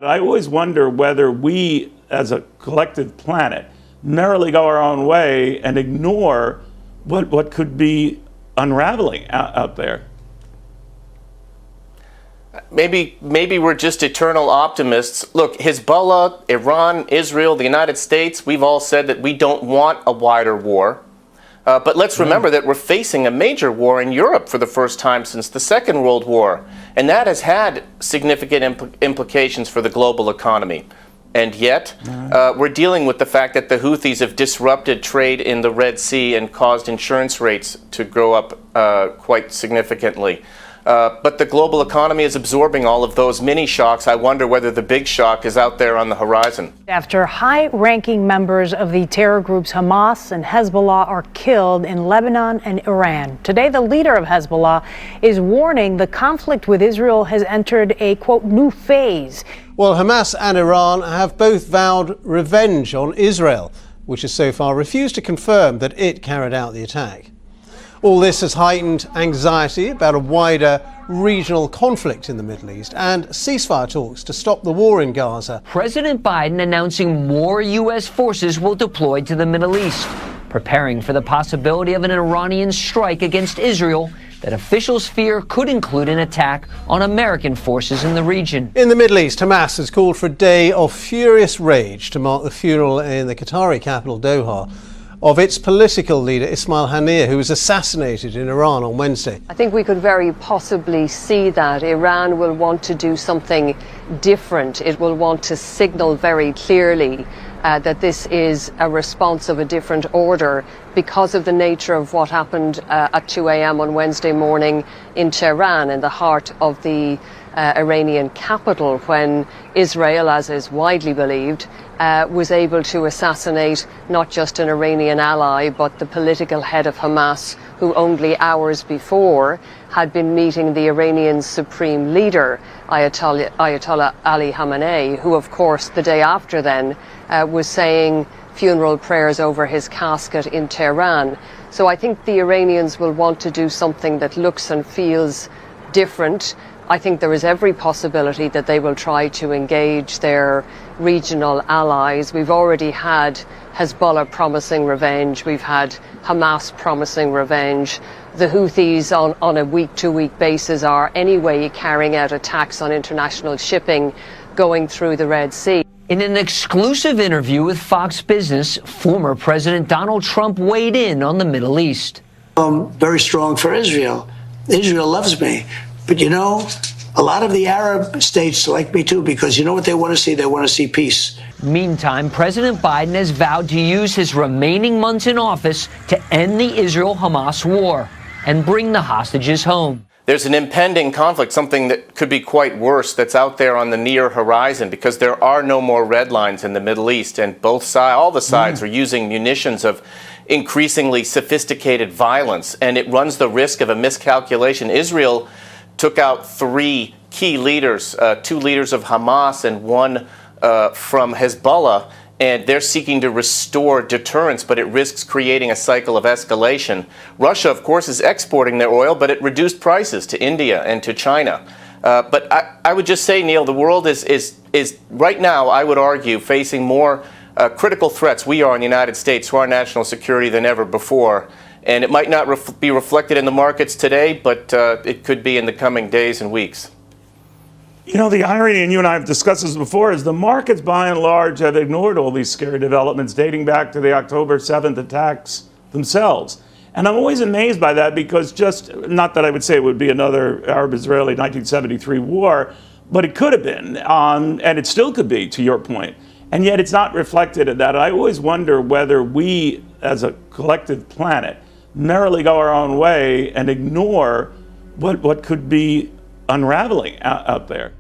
I always wonder whether we, as a collective planet, merrily go our own way and ignore what could be unraveling out there. Maybe we're just eternal optimists. Look, Hezbollah, Iran, Israel, the United States, we've all said that we don't want a wider war. But let's remember that we're facing a major war in Europe for the first time since the Second World War. And that has had significant implications for the global economy. And yet, we're dealing with the fact that the Houthis have disrupted trade in the Red Sea and caused insurance rates to grow up quite significantly. But the global economy is absorbing all of those mini shocks. I wonder whether the big shock is out there on the horizon. After high-ranking members of the terror groups Hamas and Hezbollah are killed in Lebanon and Iran. Today, the leader of Hezbollah is warning the conflict with Israel has entered a, quote, new phase. Well, Hamas and Iran have both vowed revenge on Israel, which has so far refused to confirm that it carried out the attack. All this has heightened anxiety about a wider regional conflict in the Middle East and ceasefire talks to stop the war in Gaza. President Biden announcing more U.S. forces will deploy to the Middle East, preparing for the possibility of an Iranian strike against Israel that officials fear could include an attack on American forces in the region. In the Middle East, Hamas has called for a day of furious rage to mark the funeral in the Qatari capital, Doha, of its political leader, Ismail Haniyeh, who was assassinated in Iran on Wednesday. I think we could very possibly see that Iran will want to do something different. It will want to signal very clearly that this is a response of a different order because of the nature of what happened at 2 a.m. on Wednesday morning in Tehran, in the heart of the Iranian capital, when Israel, as is widely believed, was able to assassinate not just an Iranian ally, but the political head of Hamas, who only hours before had been meeting the Iranian supreme leader, Ayatollah Ali Khamenei, who, of course, the day after then was saying funeral prayers over his casket in Tehran. So I think the Iranians will want to do something that looks and feels different. I think there is every possibility that they will try to engage their regional allies. We've already had Hezbollah promising revenge. We've had Hamas promising revenge. The Houthis on a week-to-week basis are anyway carrying out attacks on international shipping going through the Red Sea. In an exclusive interview with Fox Business, former President Donald Trump weighed in on the Middle East. I'm very strong for Israel. Israel loves me. But you know, a lot of the Arab states like me too, because you know what they want to see? They want to see peace. Meantime, President Biden has vowed to use his remaining months in office to end the Israel-Hamas war and bring the hostages home. There's an impending conflict, something that could be quite worse, that's out there on the near horizon, because there are no more red lines in the Middle East, and all the sides are using munitions of increasingly sophisticated violence, and it runs the risk of a miscalculation. Israel took out 3 key leaders, 2 leaders of Hamas and 1 from Hezbollah, and they're seeking to restore deterrence, but it risks creating a cycle of escalation. Russia, of course, is exporting their oil, but it reduced prices to India and to China. But I would just say, Neil, the world is right now, I would argue, facing more critical threats, we are in the United States, to our national security than ever before. And it might not be reflected in the markets today, but it could be in the coming days and weeks. You know, the irony, and you and I have discussed this before, is the markets by and large have ignored all these scary developments dating back to the October 7th attacks themselves. And I'm always amazed by that, because not that I would say it would be another Arab-Israeli 1973 war, but it could have been, and it still could be, to your point. And yet it's not reflected in that. I always wonder whether we, as a collective planet, merrily go our own way and ignore what could be unraveling out there.